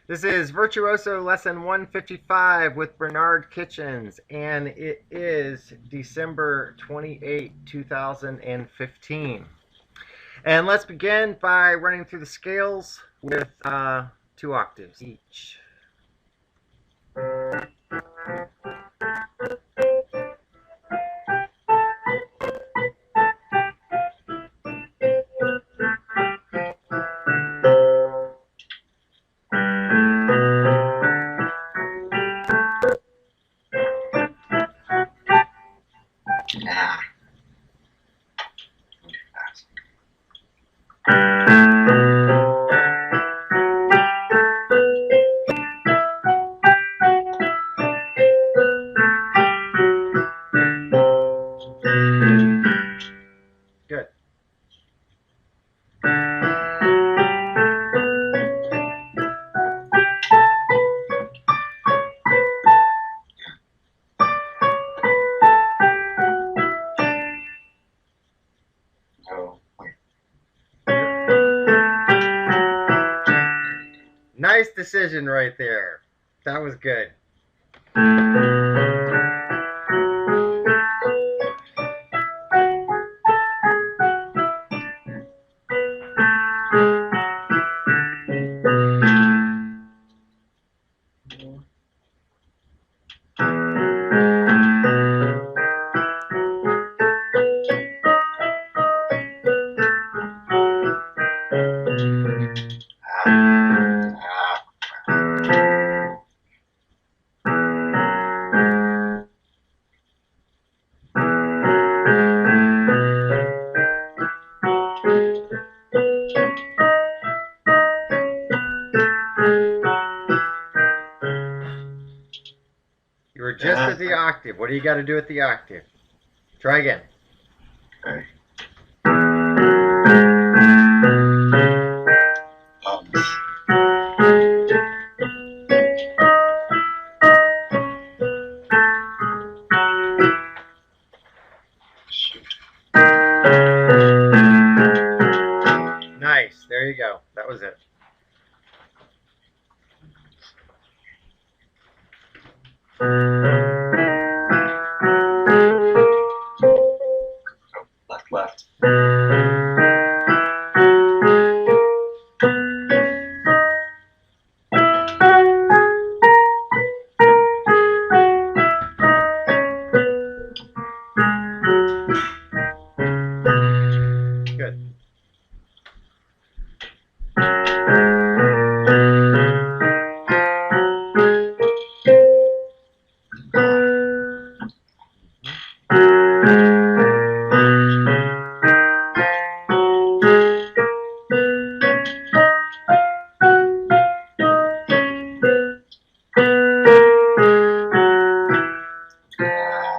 This is Virtuoso Lesson 155 with Bernard Kitchens, and it is December 28, 2015. And let's begin by running through the scales with 2 octaves each. Good. Oh, wait. Nice decision right there. That was good. You were just at the octave. What do you got to do at the octave? Try again. Okay. Shoot. Nice. There you go. That was it. Left. Good.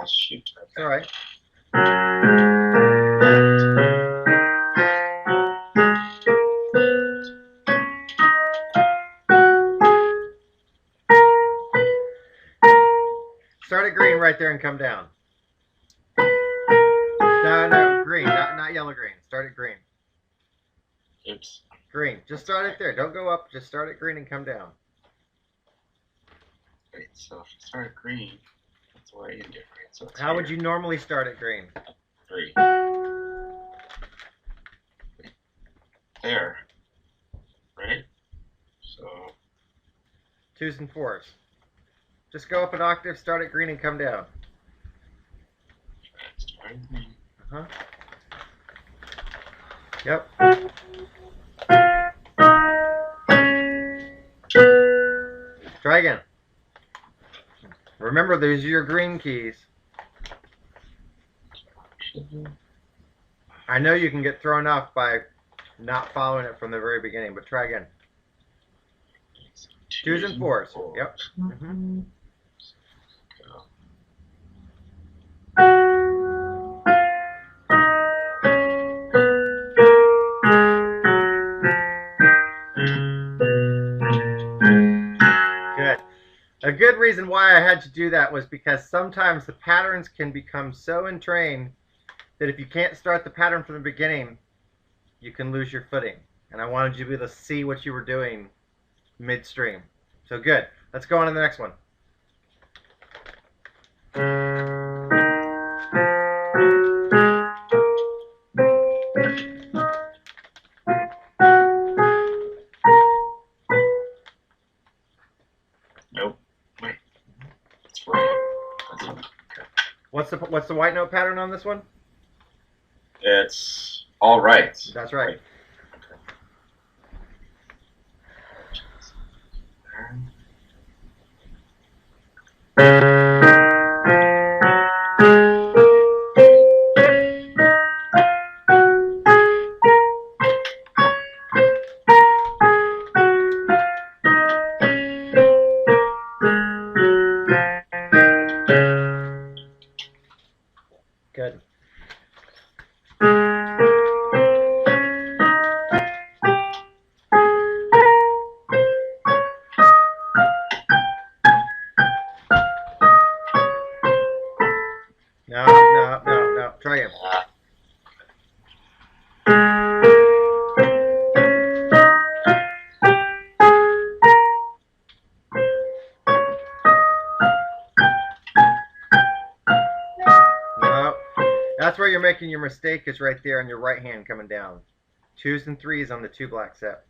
Shoot. It's all right. Start at green right there and come down. No, green, not yellow green. Start at green. Oops. Green. Just start it there. Don't go up. Just start at green and come down. Wait, so if I start at green, that's way indifferent. So it's How would you normally start at green? 3. There. Right? So, 2s and 4s. Just go up an octave, start at green and come down. start at green. Uh-huh. Yep. Try again. Remember, those are your green keys. I know you can get thrown off by not following it from the very beginning, but try again. 2s and 4s. Yep. Mm-hmm. Good. A good reason why I had to do that was because sometimes the patterns can become so entrained that if you can't start the pattern from the beginning, you can lose your footing. And I wanted you to be able to see what you were doing midstream. So good. Let's go on to the next one. Nope. Wait. That's right. That's right. What's the white note pattern on this one? It's all right. That's right. Good. No. Try again. No. That's where you're making your mistake, is right there on your right hand coming down. 2s and 3s on the 2 black set.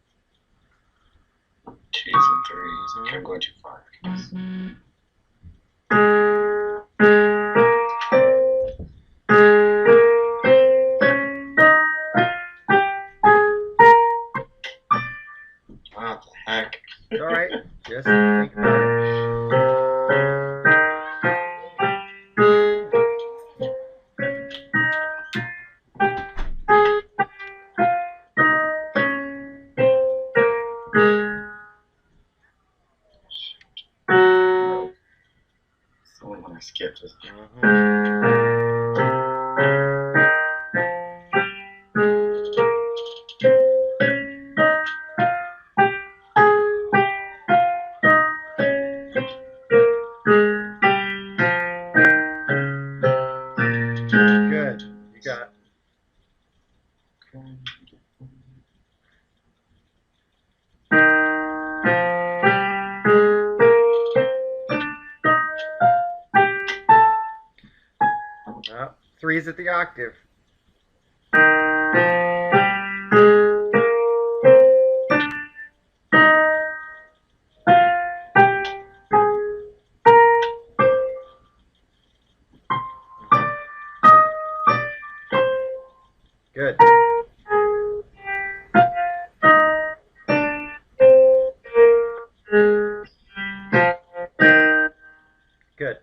2s and 3s. Okay, I'm going too far. What the heck? It's all right. Just think about it. It's the only one I skipped. Good. You got it. Oh, 3s at the octave. Good. Good.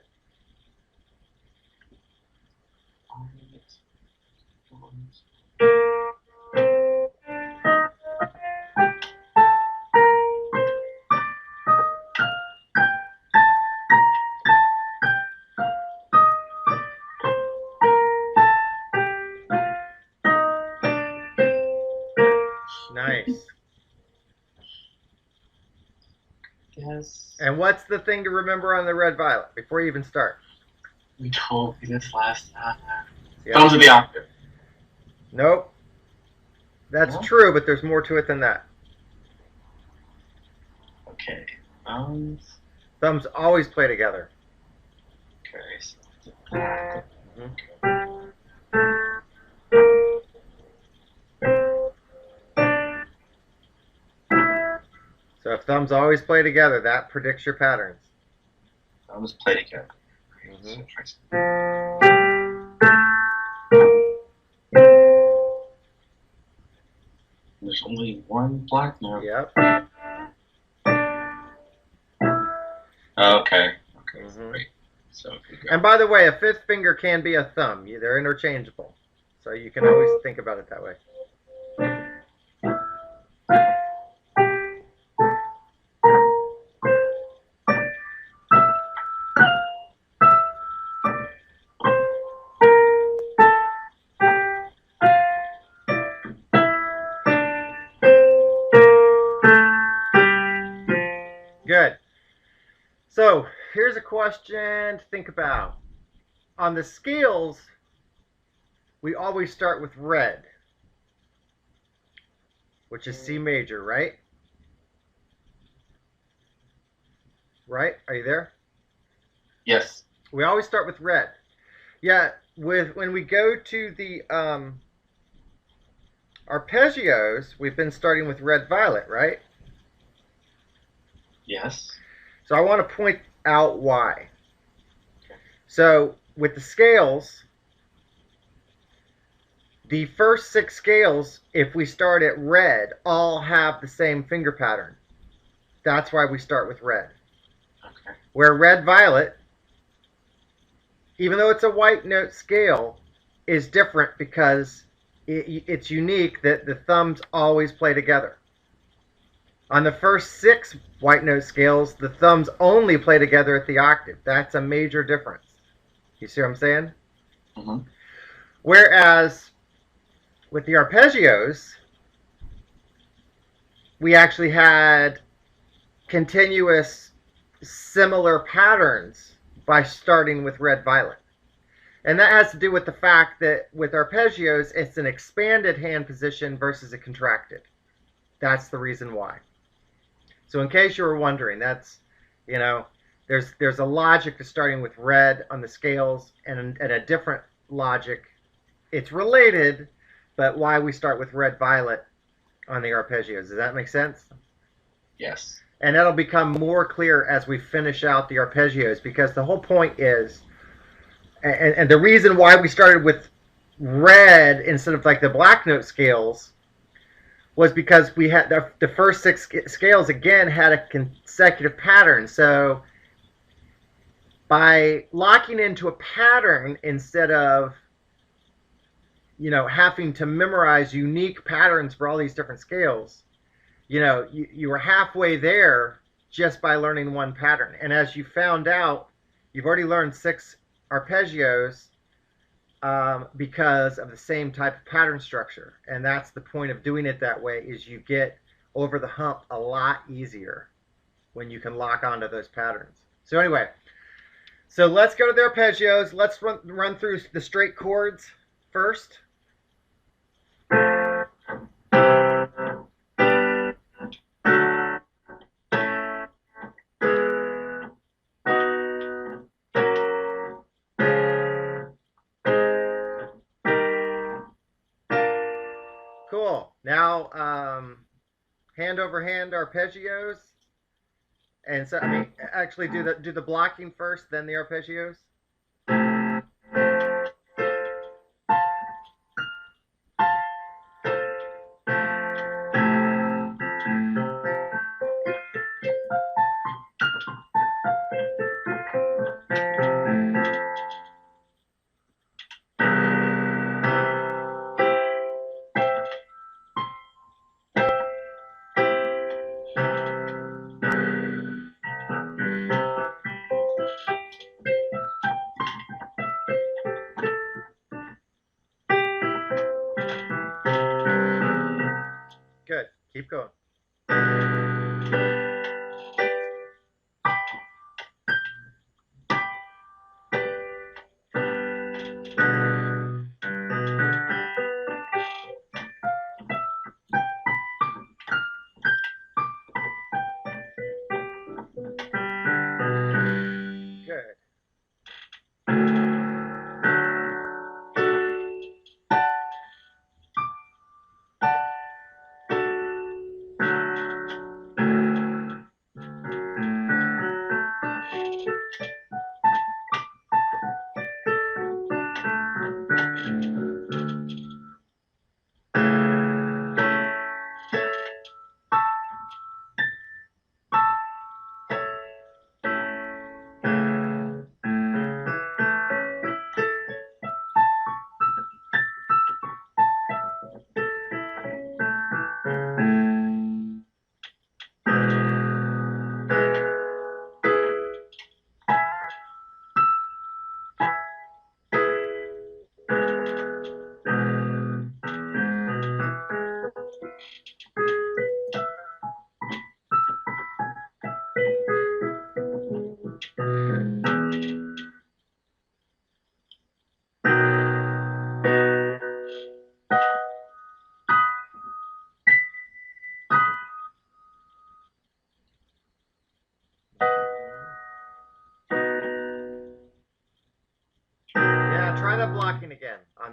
Nice. Yes. And what's the thing to remember on the red violet before you even start? We told me this last time. Yep. Thumbs of the octave. Nope. That's No? true, but there's more to it than that. Okay. Thumbs always play together. Okay. So So if thumbs always play together, that predicts your patterns. thumbs play together. Mhm. There's only one black note. Yep. Okay. Mhm. Great. So if you go. And by the way, a 5th finger can be a thumb. They're interchangeable. So you can always think about it that way. Good. So here's a question to think about. On the scales, we always start with red, which is C major, right? right? Are you there? Yes. We always start with red. Yeah, when we go to the arpeggios, we've been starting with red violet, right? Yes. So I want to point out why. So with the scales, the first 6 scales, if we start at red, all have the same finger pattern. That's why we start with red. Okay. Where red violet, even though it's a white note scale, is different because it's unique that the thumbs always play together. On the first 6 white note scales, the thumbs only play together at the octave. That's a major difference. You see what I'm saying? Mm-hmm. Whereas with the arpeggios, we actually had continuous similar patterns by starting with red violet. And that has to do with the fact that with arpeggios, it's an expanded hand position versus a contracted. That's the reason why. So in case you were wondering, that's, you know, there's a logic to starting with red on the scales and a different logic. It's related, but why we start with red violet on the arpeggios. Does that make sense? Yes. And that'll become more clear as we finish out the arpeggios, because the whole point is, and the reason why we started with red instead of like the black note scales was because we had the first 6 scales again had a consecutive pattern. So by locking into a pattern instead of, you know, having to memorize unique patterns for all these different scales, you know, you were halfway there just by learning one pattern. And as you found out, you've already learned 6 arpeggios because of the same type of pattern structure. And that's the point of doing it that way, is you get over the hump a lot easier when you can lock onto those patterns. So anyway, so let's go to the arpeggios. Let's run through the straight chords first. Cool. Now, hand over hand arpeggios. And so, I mean, actually do the blocking first, then the arpeggios.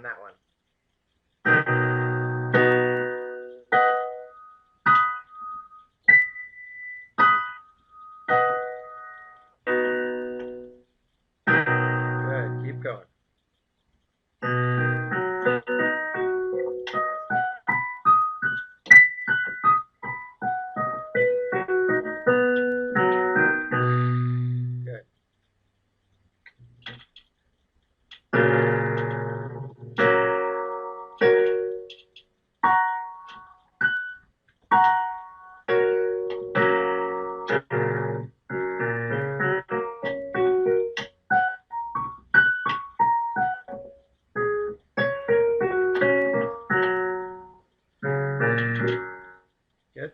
on that one. Good. Keep going. Good. Good.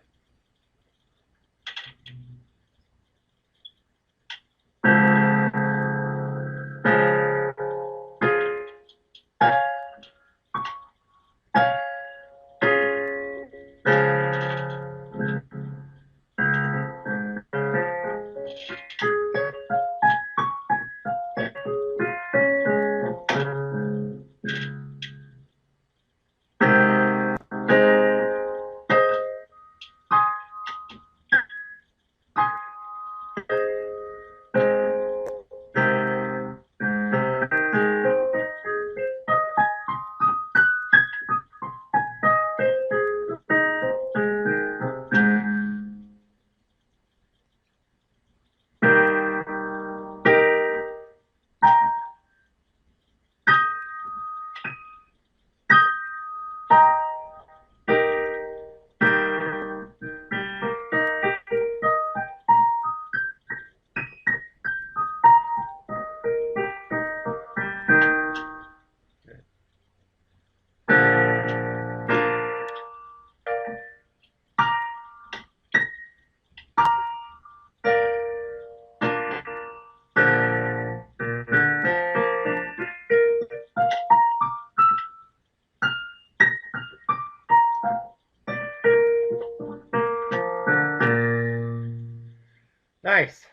Nice.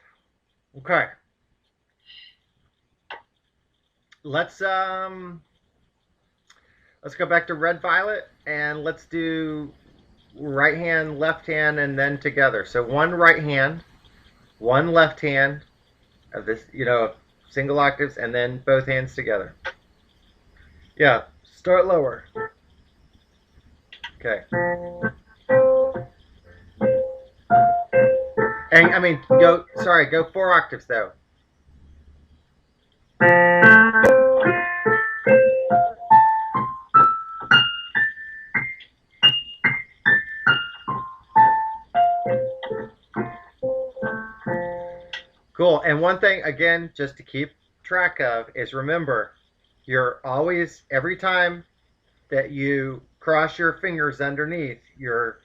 Okay. Let's go back to red violet and let's do right hand, left hand, and then together. So one right hand, one left hand of this, single octaves, and then both hands together. Yeah, start lower. Okay. And go 4 octaves though. Cool. And one thing, again, just to keep track of is remember, you're always, every time that you cross your fingers underneath, you're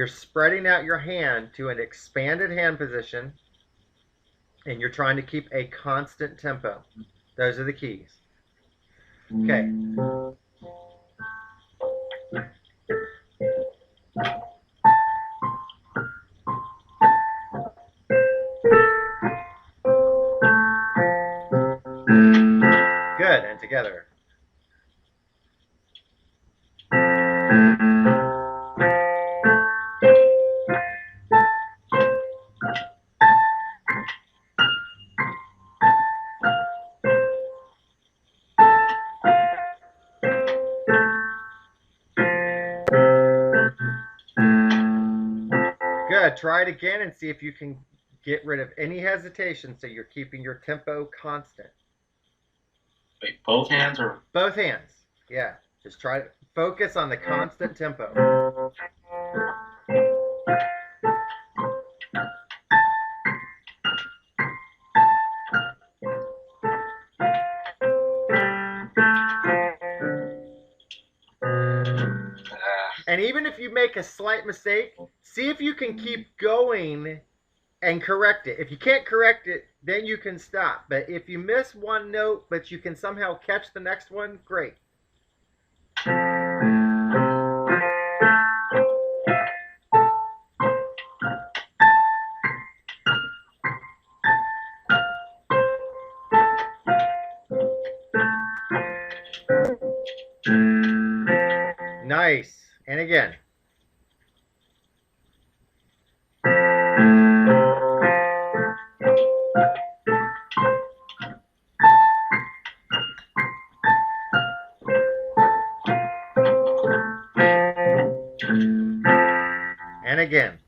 spreading out your hand to an expanded hand position, and you're trying to keep a constant tempo. Those are the keys. Okay. Good, and together. Good. Try it again and see if you can get rid of any hesitation so you're keeping your tempo constant. Wait, both hands or? Both hands. Yeah. Just try to focus on the constant tempo. And even if you make a slight mistake, see if you can keep going and correct it. If you can't correct it, then you can stop. But if you miss one note, but you can somehow catch the next one, great. Nice. And again. And again.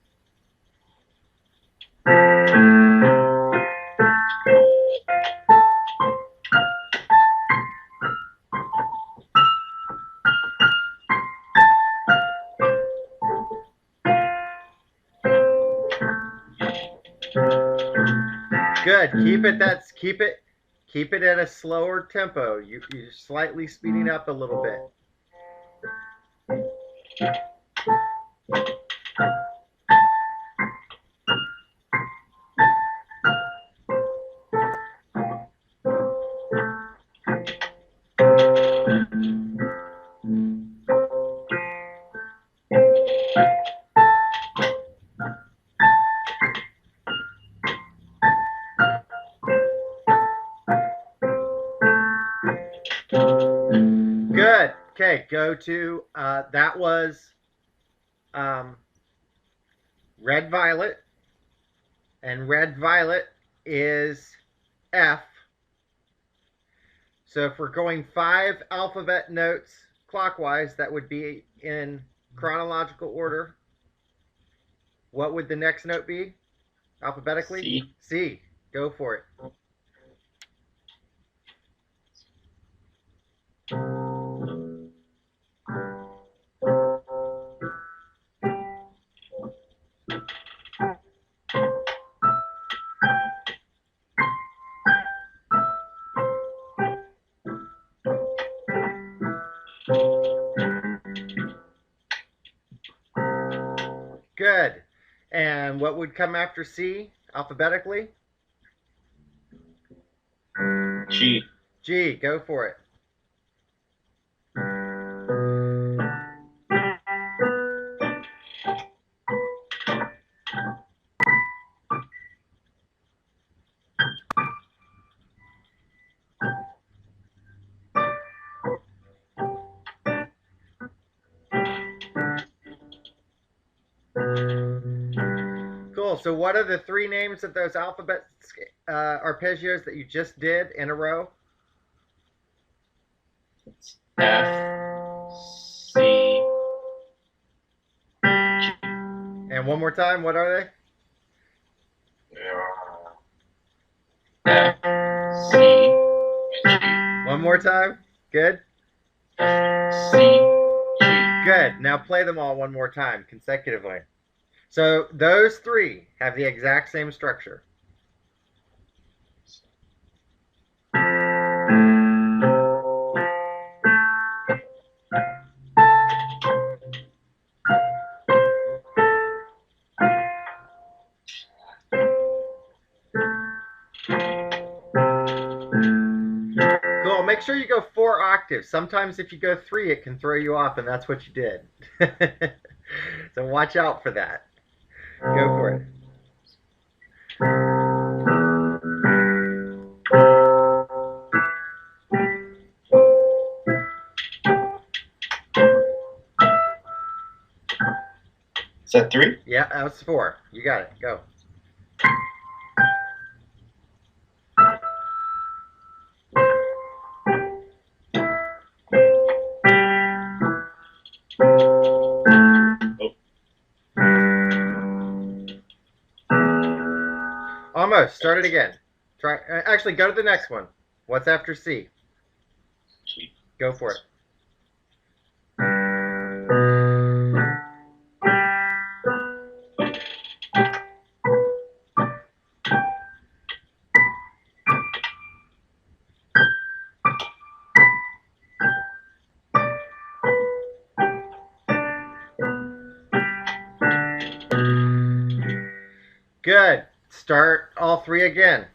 Good. Keep it at a slower tempo. You're slightly speeding up a little bit. Good. Okay, go to, that was red violet, and red violet is F. So if we're going 5 alphabet notes clockwise, that would be in chronological order. What would the next note be alphabetically? C. C. Go for it. Good. And what would come after C alphabetically? G. G. Go for it. Cool. So what are the 3 names of those alphabet arpeggios that you just did in a row? It's F, C, G. And one more time, what are they? F, C, G. One more time. Good. F, C, G. Good. Now play them all one more time consecutively. So those 3 have the exact same structure. Cool. Make sure you go 4 octaves. Sometimes if you go 3, it can throw you off, and that's what you did. So watch out for that. Go for it. Is that 3? Yeah, that was 4. You got it. Go. Almost. Start it again. Try. Actually, go to the next one. What's after C? G. Go for it. Good. Start all 3 again.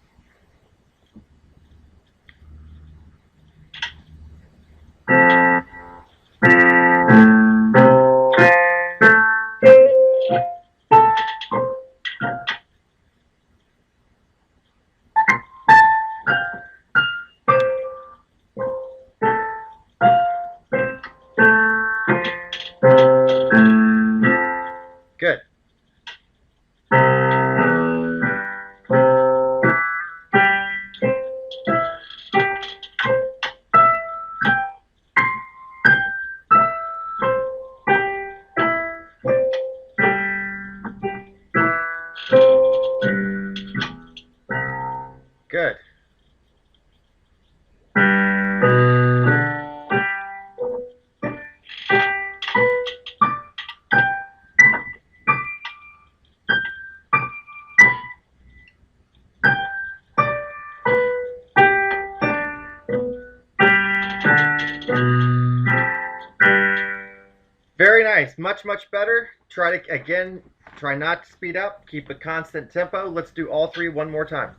much, much better. Try to, again, try not to speed up. Keep a constant tempo. Let's do all three one more time.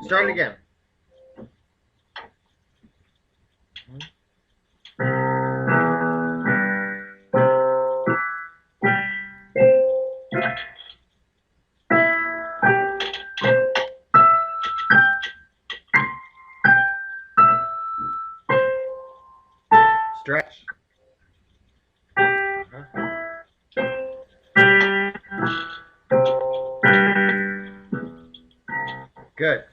Start it again. Stretch. Good.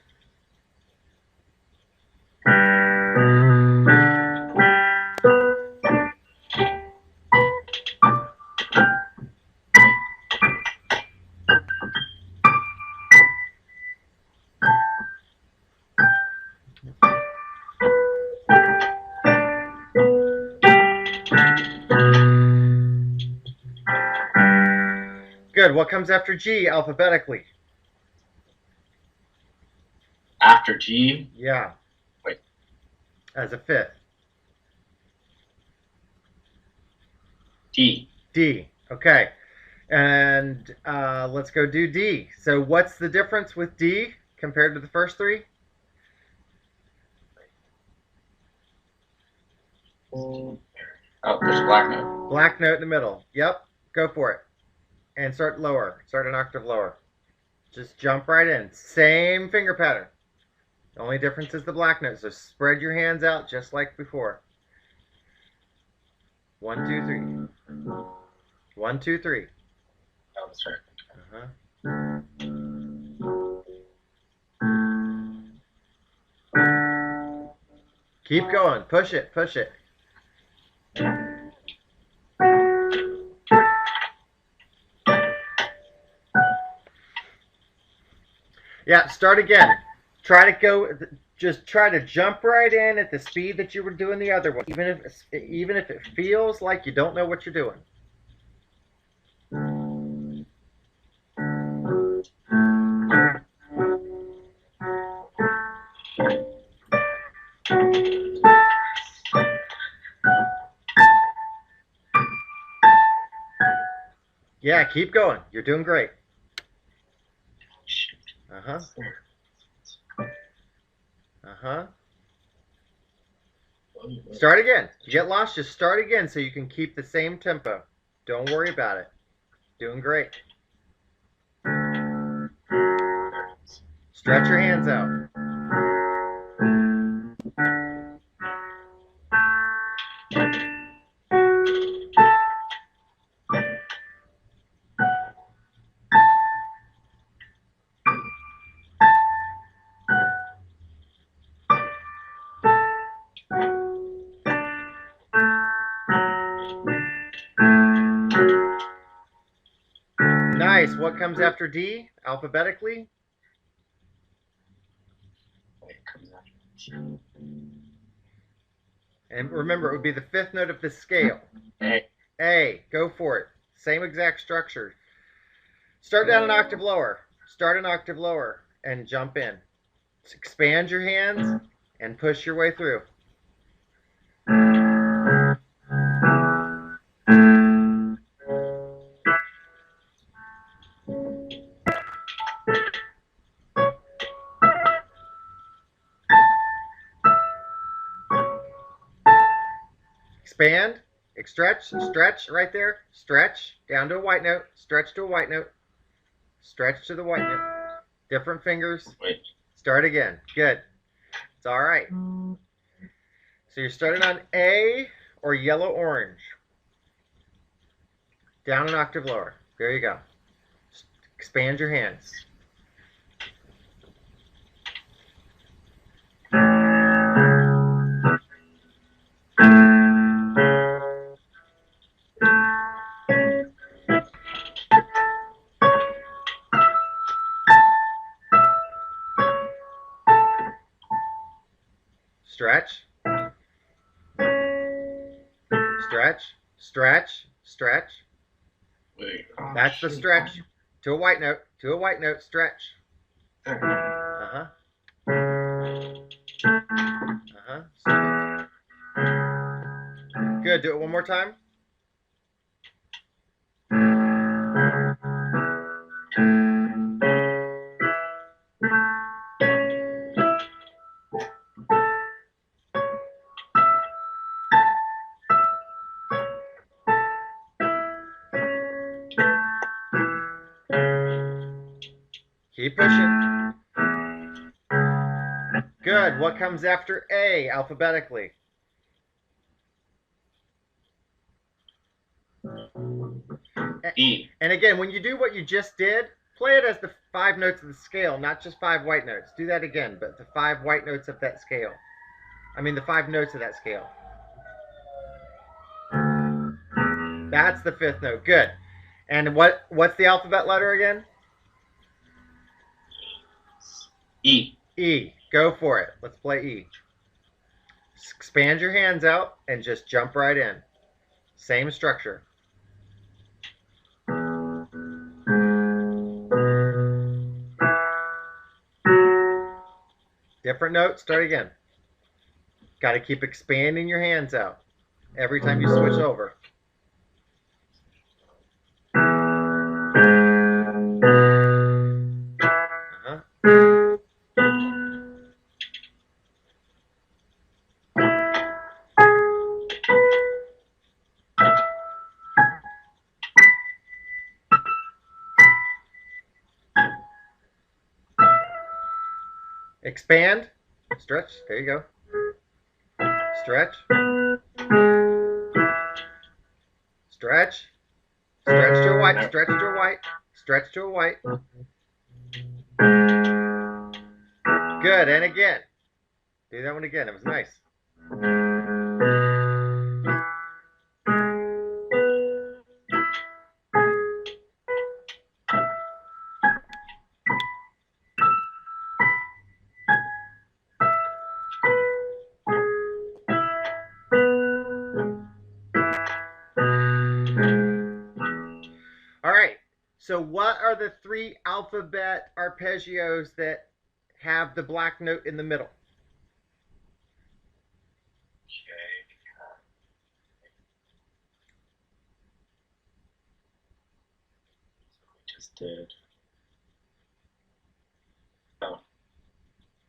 Good. What comes after G alphabetically? After G? Yeah. Wait. As a fifth. D. D. Okay. And let's go do D. So what's the difference with D compared to the first three? Oh, there's a black note. Black note in the middle. Yep. Go for it. And start lower. Start an octave lower. Just jump right in. Same finger pattern. The only difference is the black note. So spread your hands out just like before. 1, 2, 3. 1, 2, 3. Oh, that's right. Keep going. Push it. Push it. Yeah, start again. Try to go, just try to jump right in at the speed that you were doing the other one, even if it feels like you don't know what you're doing. Yeah, keep going. You're doing great. Uh-huh. Uh-huh. Start again. If you get lost, just start again so you can keep the same tempo. Don't worry about it. Doing great. Stretch your hands out. Nice. What comes after D alphabetically? And remember, it would be the fifth note of the scale. A. A. Go for it. Same exact structure. Start down an octave lower. Start an octave lower and jump in. Expand your hands and push your way through. Expand, stretch right there, stretch down to a white note, stretch to a white note, stretch to the white note. Different fingers. Wait. Start again. Good. It's all right. So you're starting on A or yellow orange. Down an octave lower. There you go. Expand your hands. Stretch. Stretch. Stretch. Stretch. Wait. Oh, That's the shoot. stretch. To a white note. To a white note. Stretch. There. Uh-huh. Uh-huh. Good. Do it one more time. Keep pushing. Good. What comes after A alphabetically? E. And again, when you do what you just did, play it as the 5 notes of the scale, not just 5 white notes. Do that again, but the 5 white notes of that scale. I mean, the 5 notes of that scale. That's the 5th note. Good. And what's the alphabet letter again? E. E. Go for it. Let's play E. Expand your hands out and just jump right in. Same structure. Different note. Start again. Got to keep expanding your hands out every time you switch over. Expand. Stretch. There you go. Stretch. Stretch. Stretch to a white. Stretch to a white. Stretch to a white. Good. And again. Do that one again. It was nice. All right. So what are the 3 alphabet arpeggios that have the black note in the middle? Okay. So we just did. Oh.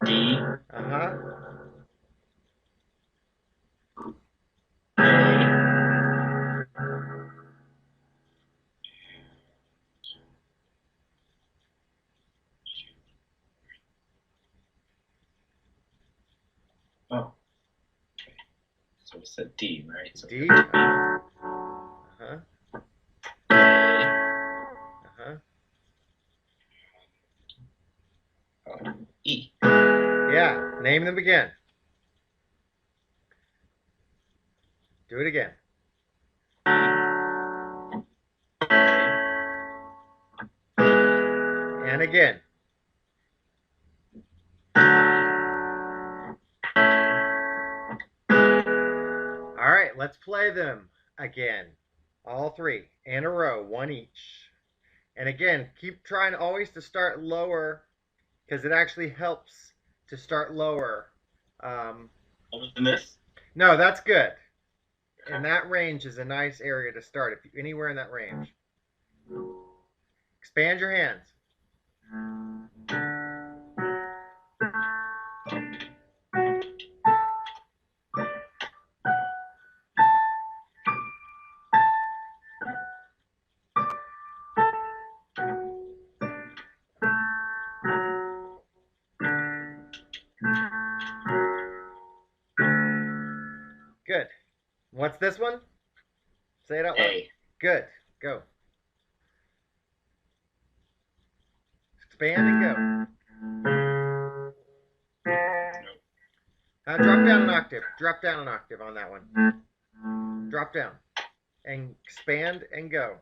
D. Uh-huh. A. Oh. Okay. So we said D, right? So D. Uh-huh. A. Uh-huh. Oh. E. Yeah. Name them again. Do it again. And again. All right, let's play them again. All 3 in a row, 1 each. And again, keep trying always to start lower because it actually helps to start lower. Other than this? No, that's good. And that range is a nice area to start, if anywhere in that range. Expand your hands. Good. What's this one? Say it out loud. A. Good. Go. expand and go. Drop down an octave. Drop down an octave on that one. Drop down. And expand and go.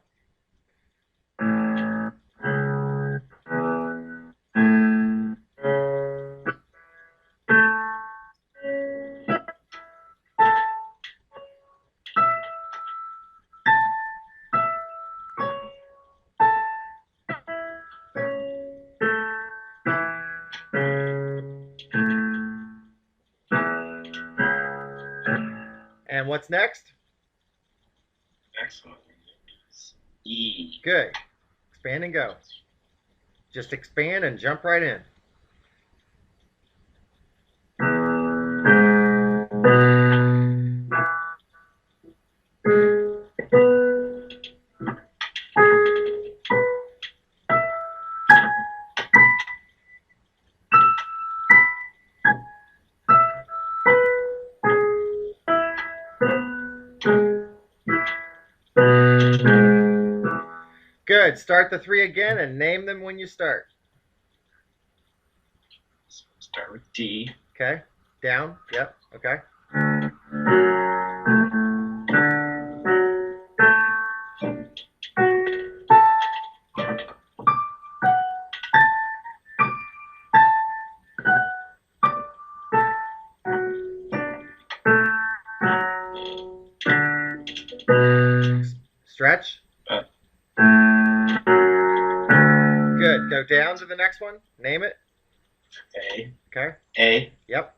And what's next? Next one is E. Good. Expand and go. Just expand and jump right in. Good. Start the three again and name them when you start. So start with D. Okay. Down. Yep. Okay. Stretch. Good. Go down to the next one. Name it. A. Okay. A. Yep.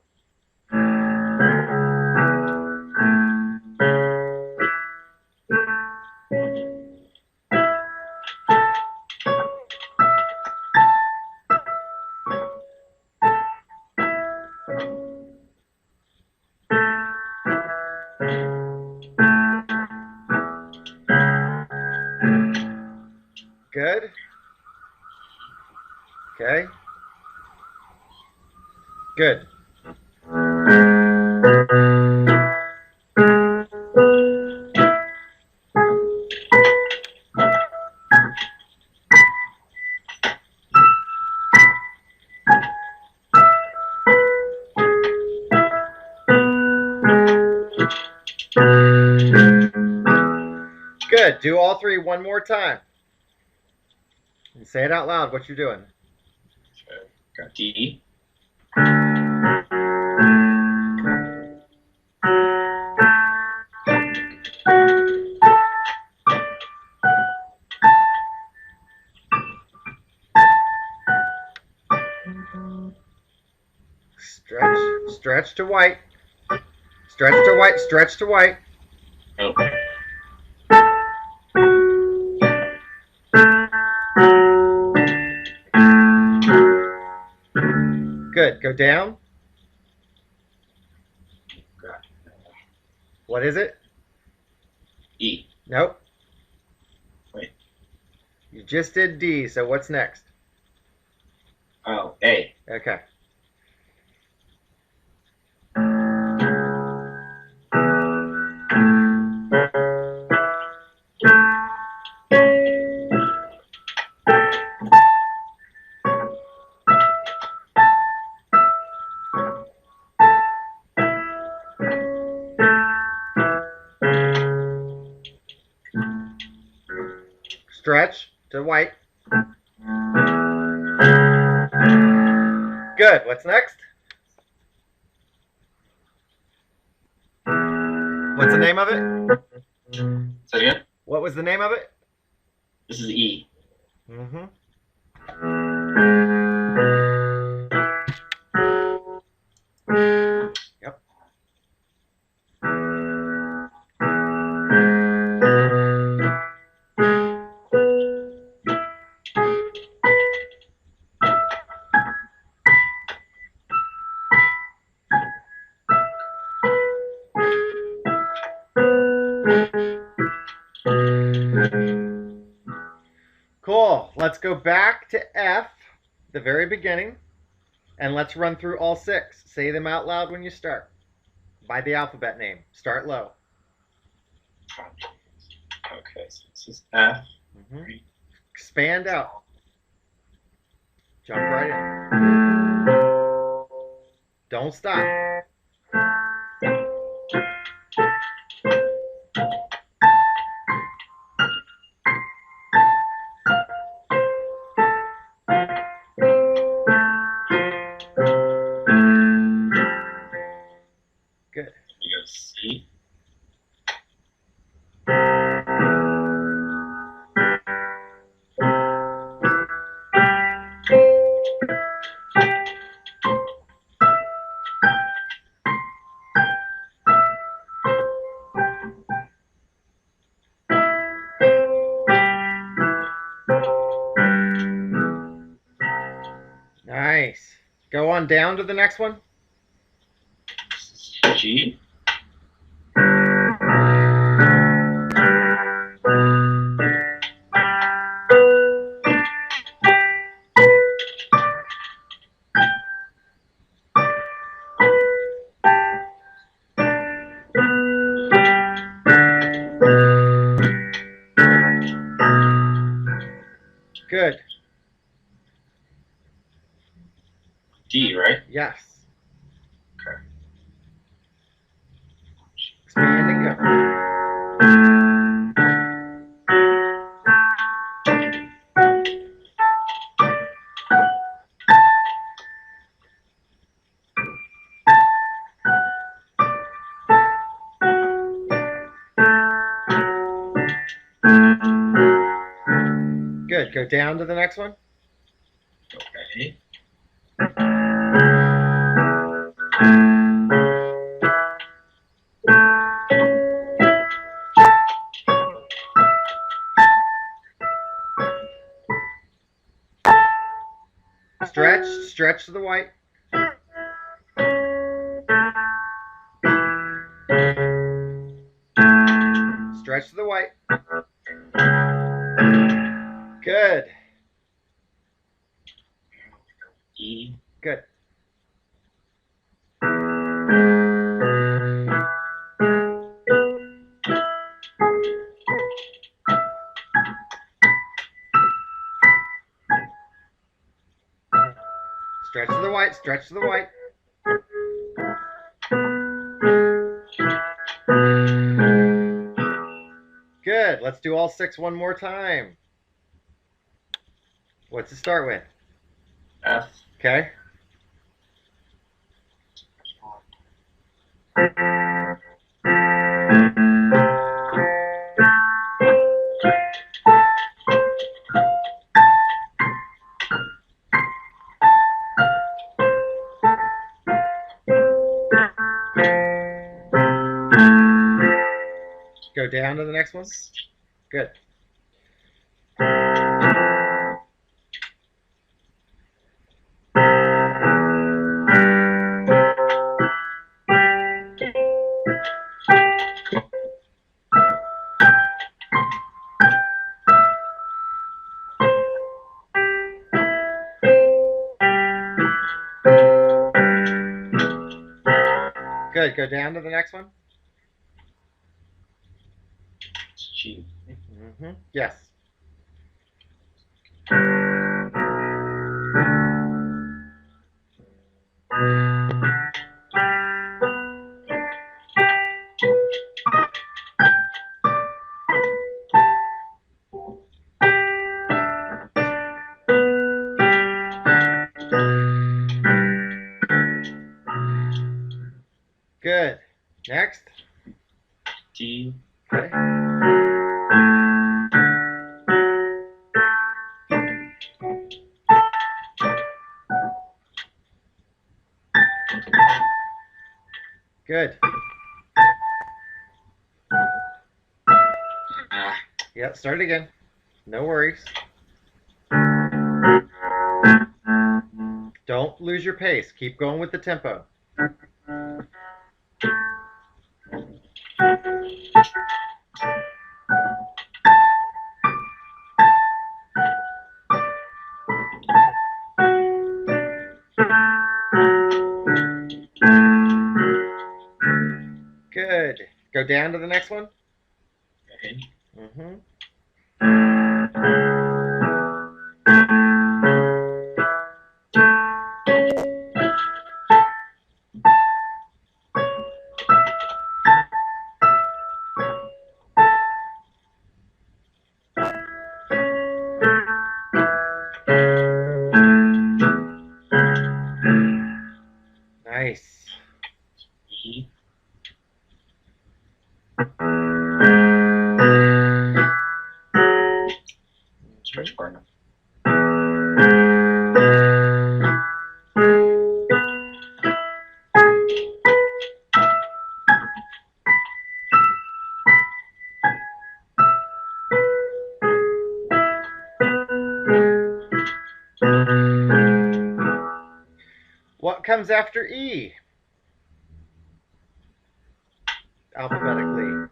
Good. Okay. Good. Good. Do all three one more time. And say it out loud what you're doing. Okay. Got D. Stretch. Stretch to white. Stretch to white. Stretch to white. Oh. Good. Go down. Got What is it? E. Nope. Wait. You just did D, so what's next? Oh, A. Okay. Stretch to white. Good. What's next? What's the name of it? Say it again. What was the name of it? This is E. Mm-hmm. Yep. Cool. Let's go back to F, the very beginning, and let's run through all six. Say them out loud when you start. By the alphabet name. Start low. Okay, so this is F. Expand out. Jump right in. Don't stop. Good. You go C. Nice. Go on down to the next one. G. Good. D, right? Yes. Okay. Expand and go. Good. Go down to the next one. Okay. Stretch. Stretch to the white. Stretch to the white. Good. E. Good. Stretch to the white. Stretch to the white. Good. Let's do all six one more time. What's it start with? F. Okay. Go down to the next one. Good. Good. Go down to the next one. G. Yes. Good. Next. D. Okay. Good. Yep, start it again. No worries. Don't lose your pace. Keep going with the tempo. Good. Go down to the next one. Okay. E. Stretch far enough. What comes after E? Alphabetically.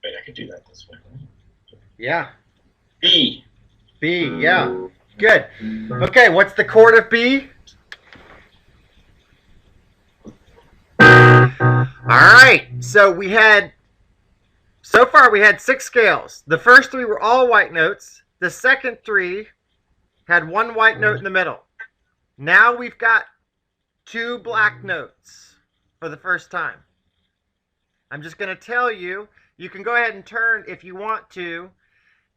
Wait, I could do that this way, right? Yeah. B. B, yeah. Good. Okay, what's the chord of B? Alright, so far we had 6 scales. The first 3 were all white notes. The second 3 had 1 white note in the middle. Now we've got 2 black notes for the first time. I'm just going to tell you, you can go ahead and turn, if you want to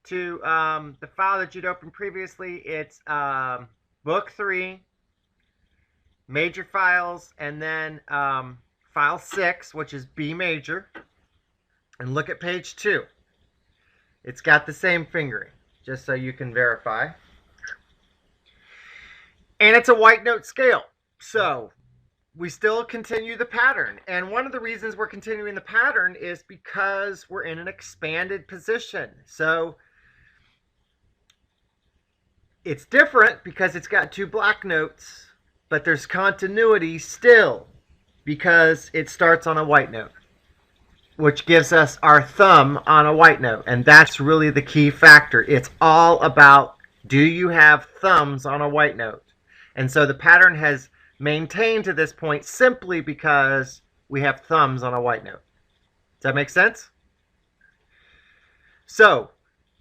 the file that you'd opened previously. It's book 3, major files, and then file 6, which is B major. And look at page 2. It's got the same fingering, just so you can verify. And it's a white note scale. So we still continue the pattern. And one of the reasons we're continuing the pattern is because we're in an expanded position. So it's different because it's got 2 black notes, but there's continuity still because it starts on a white note, which gives us our thumb on a white note. And that's really the key factor. It's all about, do you have thumbs on a white note? And so the pattern has maintained to this point simply because we have thumbs on a white note. Does that make sense? So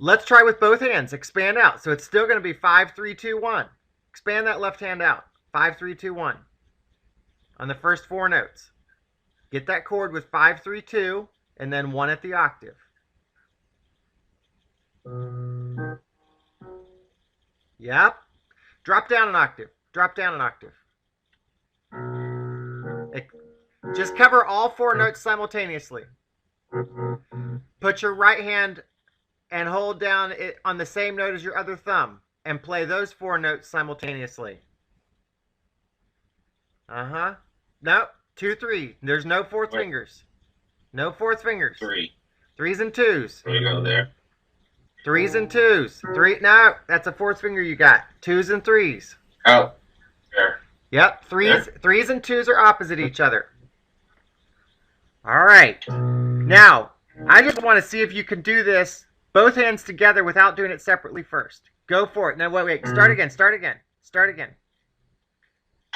let's try with both hands. Expand out. So it's still going to be 5, 3, 2, 1. Expand that left hand out. 5, 3, 2, 1. On the first 4 notes. Get that chord with 5, 3, 2, and then 1 at the octave. Yep. Drop down an octave. Drop down an octave. Just cover all 4 notes simultaneously. Put your right hand and hold down it on the same note as your other thumb and play those 4 notes simultaneously. Nope. 2, 3. There's no fourth fingers. No fourth fingers. 3. 3s and 2s. There you go there. 3s and 2s. 3. No, that's a fourth finger you got. 2s and 3s. Oh. There. Yep. 3s and 2s are opposite each other. All right. Now, I just want to see if you can do this both hands together without doing it separately first. Go for it. No, wait. Start again. Start again. Start again.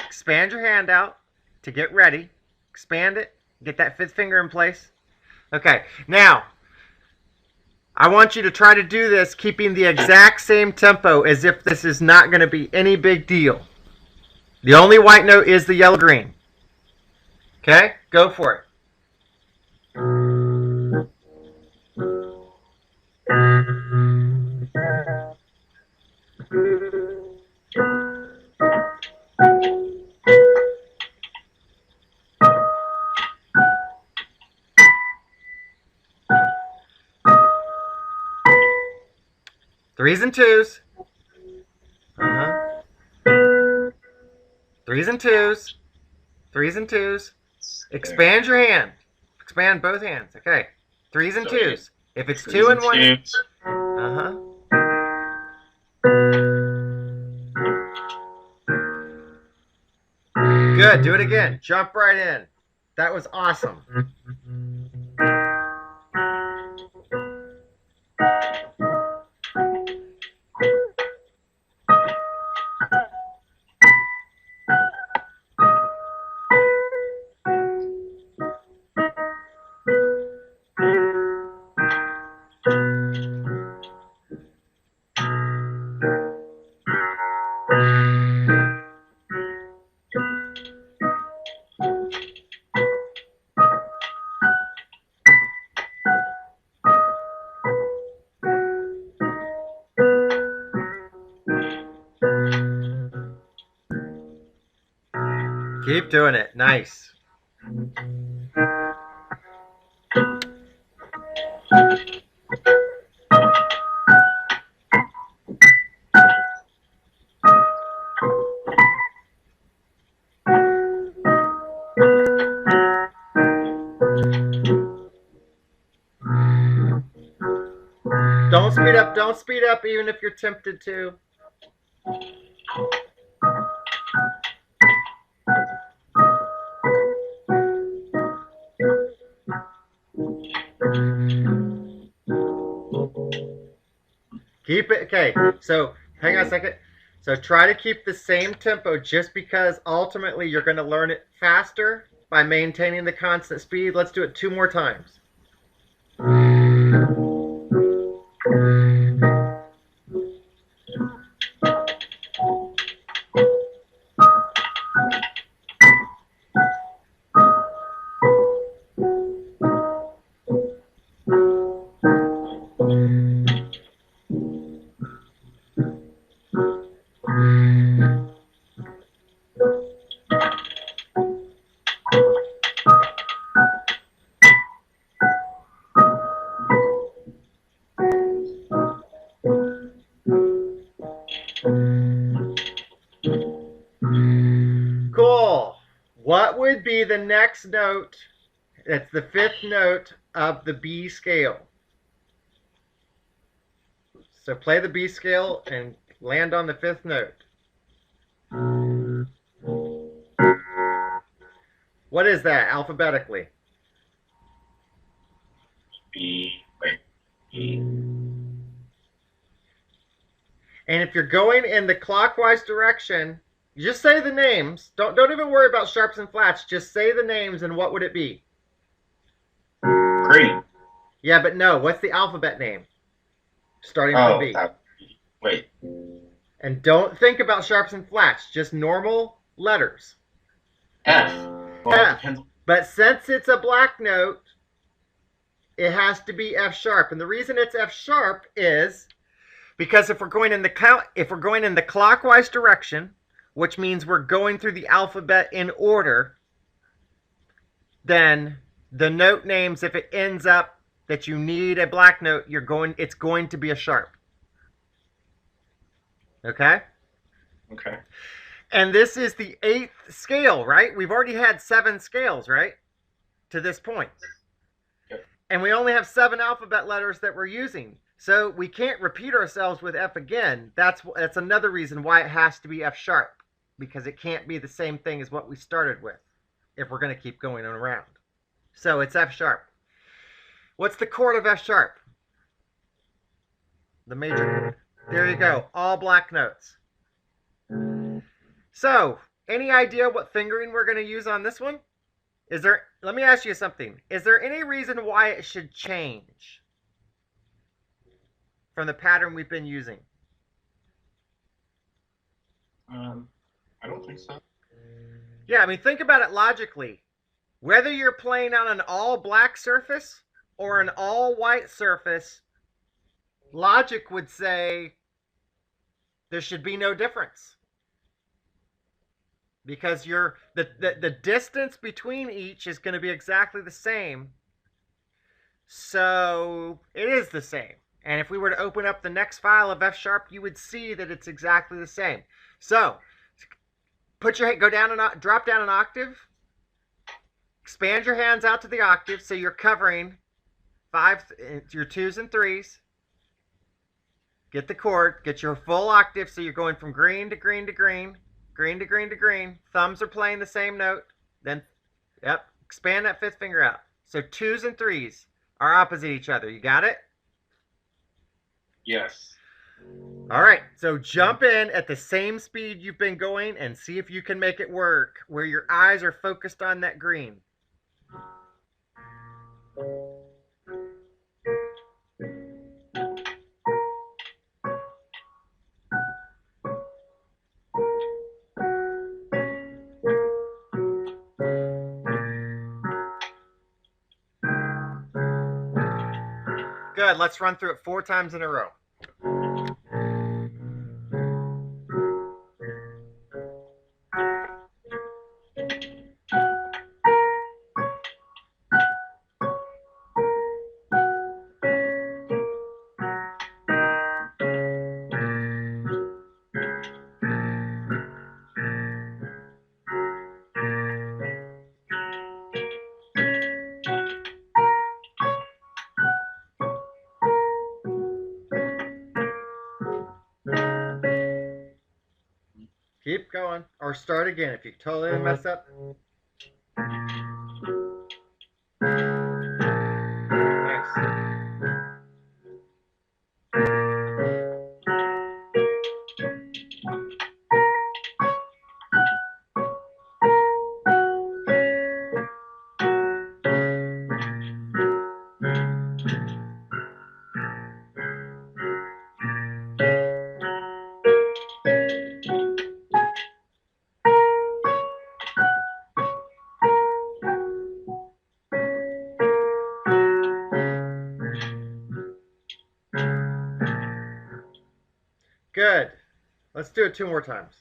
Expand your hand out to get ready. Expand it. Get that 5th finger in place. Okay. Now, I want you to try to do this keeping the exact same tempo as if this is not going to be any big deal. The only white note is the yellow-green. Okay? Go for it. Threes and 2s. 3s and 2s. 3s and 2s. Expand your hand. Expand both hands. Okay. 3s and 2s. If it's 2 and 1. Good. Do it again. Jump right in. That was awesome. Keep doing it. Nice. Don't speed up. Don't speed up even if you're tempted to. Keep it. Okay, so hang on a second. So try to keep the same tempo just because ultimately you're going to learn it faster by maintaining the constant speed. Let's do it 2 more times. Cool. What would be the next note? That's the 5th note of the B scale. So play the B scale and land on the 5th note. What is that alphabetically? B. Wait. B. And if you're going in the clockwise direction, just say the names. Don't even worry about sharps and flats. Just say the names and what would it be? Green. Yeah, but no. What's the alphabet name? Starting from B. Wait. And don't think about sharps and flats. Just normal letters. F. Well, F. But since it's a black note, it has to be F sharp. And the reason it's F sharp is because if we're going in the clockwise direction, which means we're going through the alphabet in order, then the note names, if it ends up that you need a black note, it's going to be a sharp. Okay? Okay. And this is the 8th scale, right? We've already had 7 scales, right? To this point. Yep. And we only have 7 alphabet letters that we're using. So we can't repeat ourselves with F again. That's another reason why it has to be F sharp. Because it can't be the same thing as what we started with if we're going to keep going around. So it's F sharp. What's the chord of F sharp? The major chord. There you go. All black notes. So, any idea what fingering we're going to use on this one? Let me ask you something. Is there any reason why it should change from the pattern we've been using? I don't think so. Yeah, I mean, think about it logically. Whether you're playing on an all black surface or an all white surface, logic would say there should be no difference. Because the distance between each is going to be exactly the same. So it is the same. And if we were to open up the next file of F sharp, you would see that it's exactly the same. So drop down an octave. Expand your hands out to the octave so you're covering your 2s and 3s. Get the chord, get your full octave so you're going from green to green to green. Green to green to green. Thumbs are playing the same note. Then, expand that 5th finger out. So 2s and 3s are opposite each other. You got it? Yes. All right. So jump in at the same speed you've been going and see if you can make it work where your eyes are focused on that green. Good. Let's run through it 4 times in a row. going. Or start again if you totally mess up. Nice. Good. Let's do it 2 more times.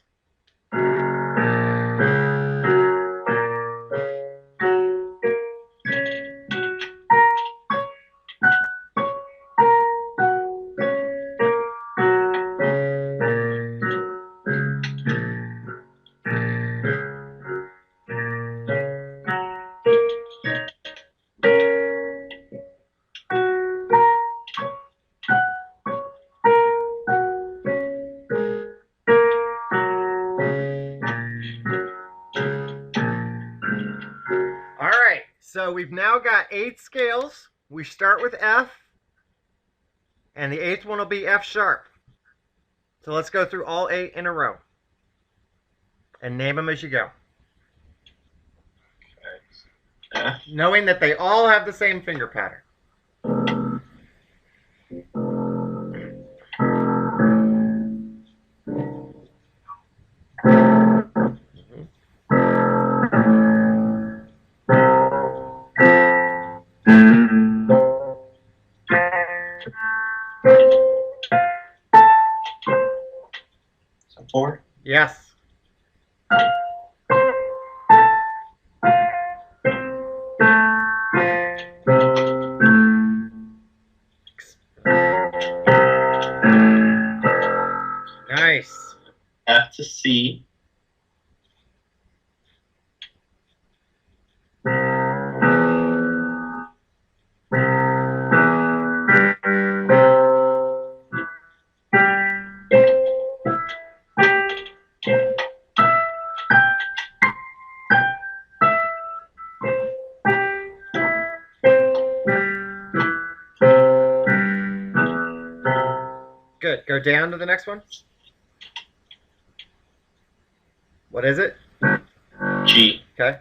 All right, so we've now got 8 scales. We start with F, and the 8th one will be F sharp. So let's go through all 8 in a row and name them as you go. F. Knowing that they all have the same finger pattern. So 4. Yes. Nice. F to C. Good. Go down to the next one. What is it? G. Okay.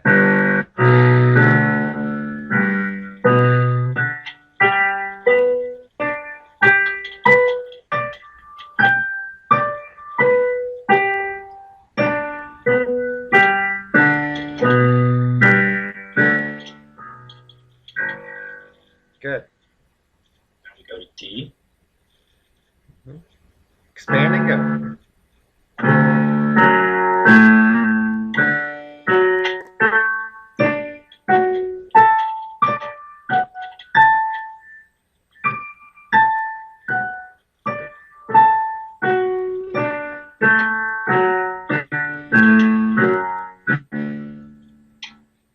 Good. Now we go to D. Expand and go.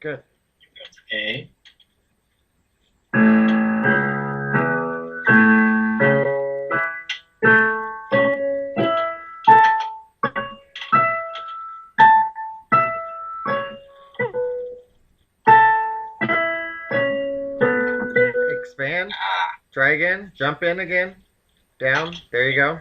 Good. Go to A. Expand. Try again. Jump in again. Down. There you go.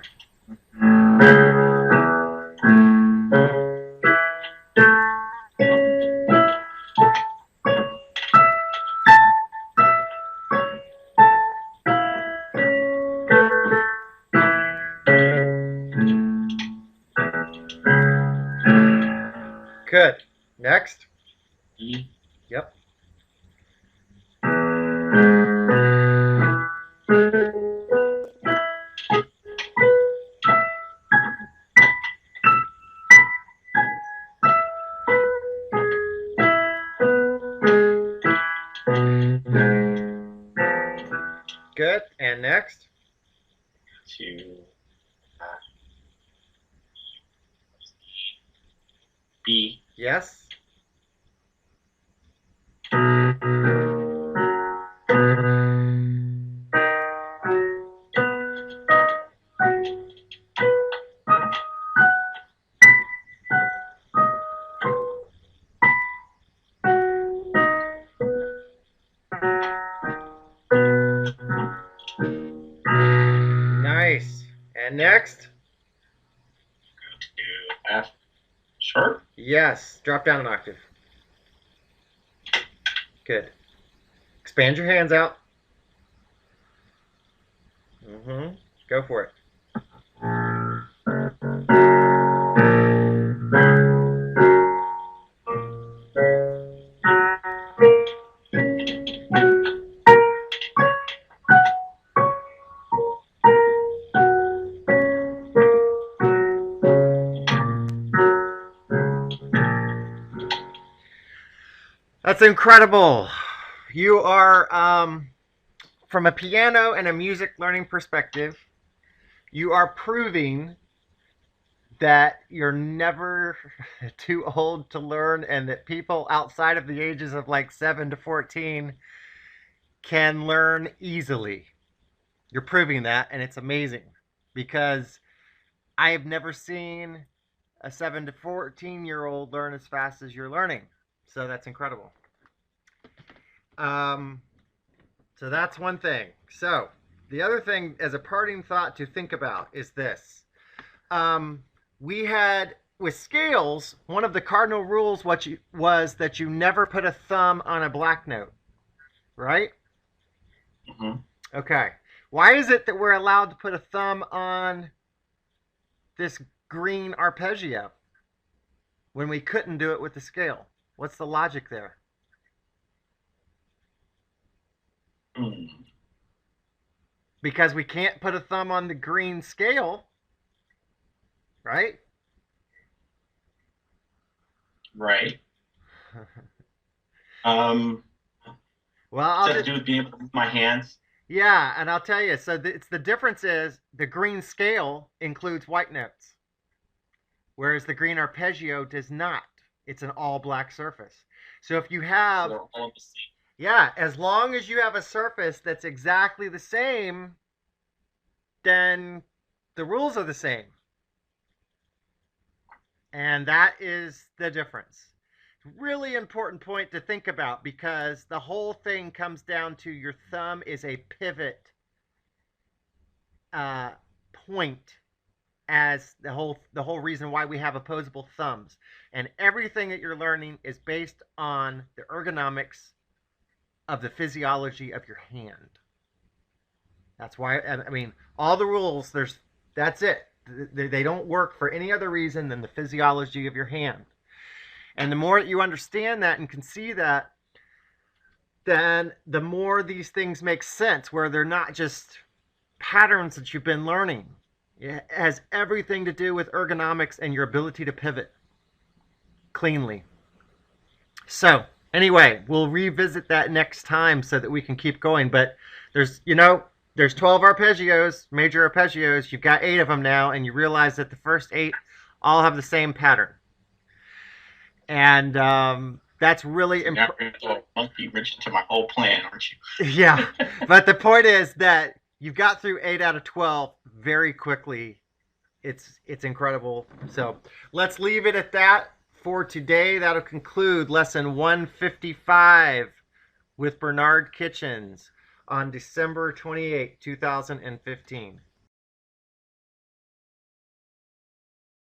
Good. Next. E. Yep. Good. And next. To B. Yes. And next. To F sharp. Yes. Drop down an octave. Good. Expand your hands out. Go for it. That's incredible. You are, from a piano and a music learning perspective, you are proving that you're never too old to learn, and that people outside of the ages of like 7 to 14 can learn easily. You're proving that, and it's amazing, because I have never seen a 7 to 14-year-old learn as fast as you're learning. So that's incredible. So that's one thing. So the other thing, as a parting thought to think about, is this. We had, with scales, one of the cardinal rules was that you never put a thumb on a black note, right? Okay. Why is it that we're allowed to put a thumb on this green arpeggio when we couldn't do it with the scale? What's the logic there? Because we can't put a thumb on the green scale, right? Right. Well, Does it do with being able to move my hands? Yeah, and I'll tell you. So the difference is the green scale includes white notes, whereas the green arpeggio does not. It's an all black surface. So if you have, So they're all the same. yeah, as long as you have a surface that's exactly the same, then the rules are the same. And that is the difference. Really important point to think about, because the whole thing comes down to your thumb is a pivot point, as the whole reason why we have opposable thumbs. And everything that you're learning is based on the ergonomics of the physiology of your hand. That's why, I mean, all the rules, that's it. They don't work for any other reason than the physiology of your hand. And the more that you understand that and can see that, then the more these things make sense, where they're not just patterns that you've been learning. It has everything to do with ergonomics and your ability to pivot cleanly. So anyway, we'll revisit that next time so that we can keep going. But there's 12 arpeggios, major arpeggios. You've got 8 of them now, and you realize that the first 8 all have the same pattern. And that's really important. You're going to throw a monkey wrench into my whole plan, aren't you? Yeah, but the point is that you've got through 8 out of 12 very quickly. It's incredible. So let's leave it at that for today. That'll conclude lesson 155 with Bernard Kitchens on December 28, 2015.